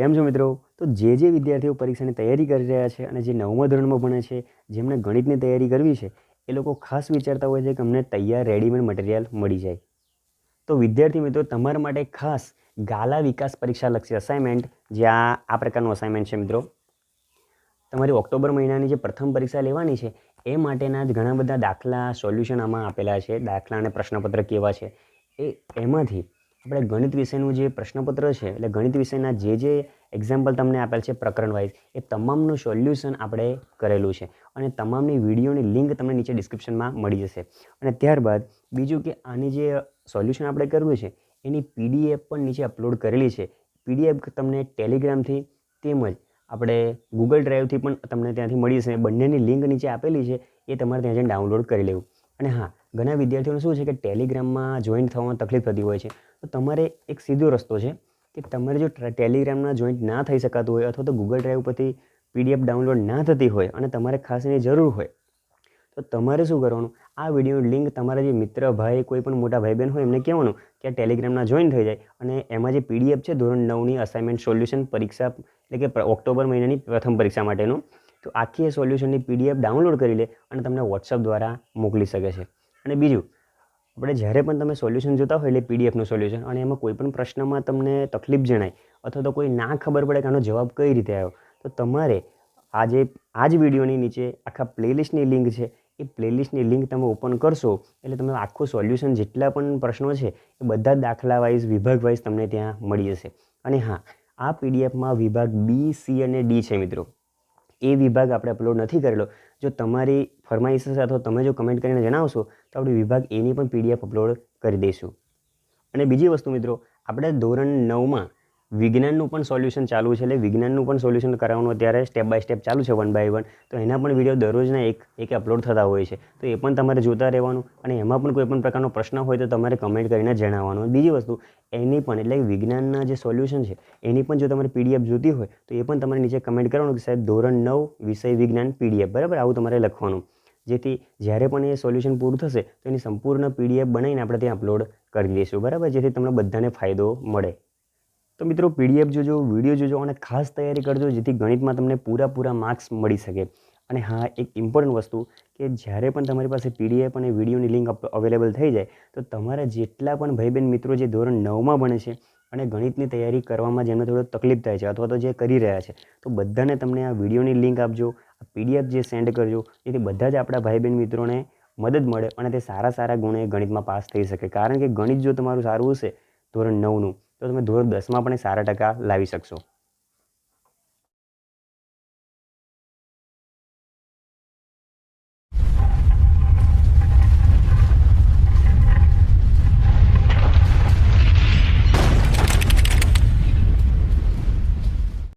કેમ છો મિત્રો? તો જે વિદ્યાર્થીઓ પરીક્ષાની તૈયારી કરી રહ્યા છે અને જે 9મા ધોરણમાં ભણે છે, જેમણે ગણિતની તૈયારી કરવી છે, એ લોકો ખાસ વિચારતા હોય છે કે અમને તૈયાર રેડીમેડ મટીરિયલ મળી જાય. તો વિદ્યાર્થી મિત્રો, તમારા માટે ખાસ ગાલા વિકાસ પરીક્ષાલક્ષી અસાઇનમેન્ટ, જ્યાં આ પ્રકારનું અસાઇનમેન્ટ છે મિત્રો. તમારી ઓક્ટોબર મહિનાની જે પ્રથમ પરીક્ષા લેવાની છે એ માટેના જ ઘણા બધા દાખલા સોલ્યુશન આમાં આપેલા છે. દાખલા અને પ્રશ્નપત્ર કેવા છે એમાંથી આપણે ગણિત વિષયનું જે પ્રશ્નપત્ર છે, એટલે ગણિત વિષયના જે એક્ઝામ્પલ તમને આપેલ છે પ્રકરણ વાઇઝ, એ તમામનું સોલ્યુશન આપણે કરેલું છે અને તમામની વિડીયોની લિંક તમને નીચે ડિસ્ક્રિપ્શનમાં મળી જશે. અને ત્યારબાદ બીજું કે આની જે સોલ્યુશન આપણે કરવું છે એની PDF પણ નીચે અપલોડ કરેલી છે. PDF તમને ટેલિગ્રામથી તેમજ આપણે ગૂગલ ડ્રાઈવથી પણ તમને ત્યાંથી મળી જશે. બંનેની લિંક નીચે આપેલી છે, એ તમારે ત્યાં જઈને ડાઉનલોડ કરી લેવું. અને હા, ઘણા વિદ્યાર્થીઓને શું છે કે ટેલિગ્રામમાં જોઈન્ટ થવામાં તકલીફ થતી હોય છે. તો તમારે એક સીધો રસ્તો છે કે તમારે જો ટેલિગ્રામમાં જોઈન્ટ ના થઈ શકાતું હોય અથવા તો ગૂગલ ડ્રાઈવ પરથી PDF ડાઉનલોડ ના થતી હોય અને તમારે ખાસ એની જરૂર હોય, તો તમારે શું કરવાનું, આ વિડીયોની લિંક તમારા જે મિત્ર, ભાઈ, કોઈ પણ મોટા ભાઈ બહેન હોય એમને કહેવાનું કે આ ટેલિગ્રામમાં જોઈન થઈ જાય અને એમાં જે PDF છે ધોરણ 9ની અસાઇનમેન્ટ સોલ્યુશન પરીક્ષા, એટલે કે ઓક્ટોબર મહિનાની પ્રથમ પરીક્ષા માટેનું, તો આખી એ સોલ્યુશનની PDF ડાઉનલોડ કરી લે અને તમને વોટ્સઅપ દ્વારા મોકલી શકે છે. અને બીજું, આપણે જ્યારે પણ તમે સોલ્યુશન જોતા હોય, એટલે PDFનું સોલ્યુશન, અને એમાં કોઈ પણ પ્રશ્નમાં તમને તકલીફ જણાય અથવા તો કોઈ ના ખબર પડે કે આનો જવાબ કઈ રીતે આવ્યો, તો તમારે આ જ વિડીયોની નીચે આખા પ્લેલિસ્ટની લિંક છે, એ પ્લેલિસ્ટની લિંક તમે ઓપન કરશો એટલે તમે આખું સોલ્યુશન, જેટલા પણ પ્રશ્નો છે એ બધા દાખલા વાઇઝ, વિભાગ વાઇઝ તમને ત્યાં મળી જશે. અને હા, આ PDFમાં વિભાગ B, C અને D છે મિત્રો. એ વિભાગ આપણે અપલોડ નથી કરેલો. જો તમારી ફરમાઈશ હશે અથવા તમે જો કમેન્ટ કરીને જણાવશો તો આપણે વિભાગ Aની પણ PDF અપલોડ કરી દઈશું. અને બીજી વસ્તુ મિત્રો, આપણે ધોરણ 9માં વિજ્ઞાનનું પણ સોલ્યુશન ચાલુ છે. એટલે વિજ્ઞાનનું પણ સોલ્યુશન કરાવવાનું અત્યારે સ્ટેપ બાય સ્ટેપ ચાલુ છે, 1 by 1. તો એના પણ વિડીયો દરરોજના એક અપલોડ થતા હોય છે. તો એ પણ તમારે જોતા રહેવાનું અને એમાં પણ કોઈ પણ પ્રકારનો પ્રશ્ન હોય તો તમારે કમેન્ટ કરીને જણાવવાનું. બીજી વસ્તુ, એની પણ, એટલે વિજ્ઞાનના જે સોલ્યુશન છે એની પણ જો તમારે PDF જોતી હોય તો એ પણ તમારે નીચે કમેન્ટ કરવાનું કે સાહેબ ધોરણ 9 વિષય વિજ્ઞાન PDF, બરાબર, આવું તમારે લખવાનું. જેથી જ્યારે પણ એ સોલ્યુશન પૂરું થશે તો એની સંપૂર્ણ PDF બનાવીને આપણે ત્યાં અપલોડ કરી દઈશું, બરાબર, જેથી તમને બધાને ફાયદો મળે. તો મિત્રો, PDF જોજો, વિડીયો જોજો અને ખાસ તૈયારી કરજો, જેથી ગણિતમાં તમને પૂરા માર્ક્સ મળી શકે. અને હા, એક ઇમ્પોર્ટન્ટ વસ્તુ કે જ્યારે પણ તમારી પાસે PDF અને વિડીયોની લિંક અવેલેબલ થઈ જાય તો તમારા જેટલા પણ ભાઈ બહેન મિત્રો જે ધોરણ 9માં ભણે છે અને ગણિતની તૈયારી કરવામાં જેમને થોડો તકલીફ થાય છે અથવા તો જે કરી રહ્યા છે, તો બધાને તમને આ વિડીયોની લિંક આપજો, આ PDF જે સેન્ડ કરજો, જેથી બધા જ આપણા ભાઈ બહેન મિત્રોને મદદ મળે અને તે સારા ગુણે ગણિતમાં પાસ થઈ શકે. કારણ કે ગણિત જો તમારું સારું હશે ધોરણ 9નું, તો તમે ધોરણ 10માં પણ સારા ટકા લાવી શકશો.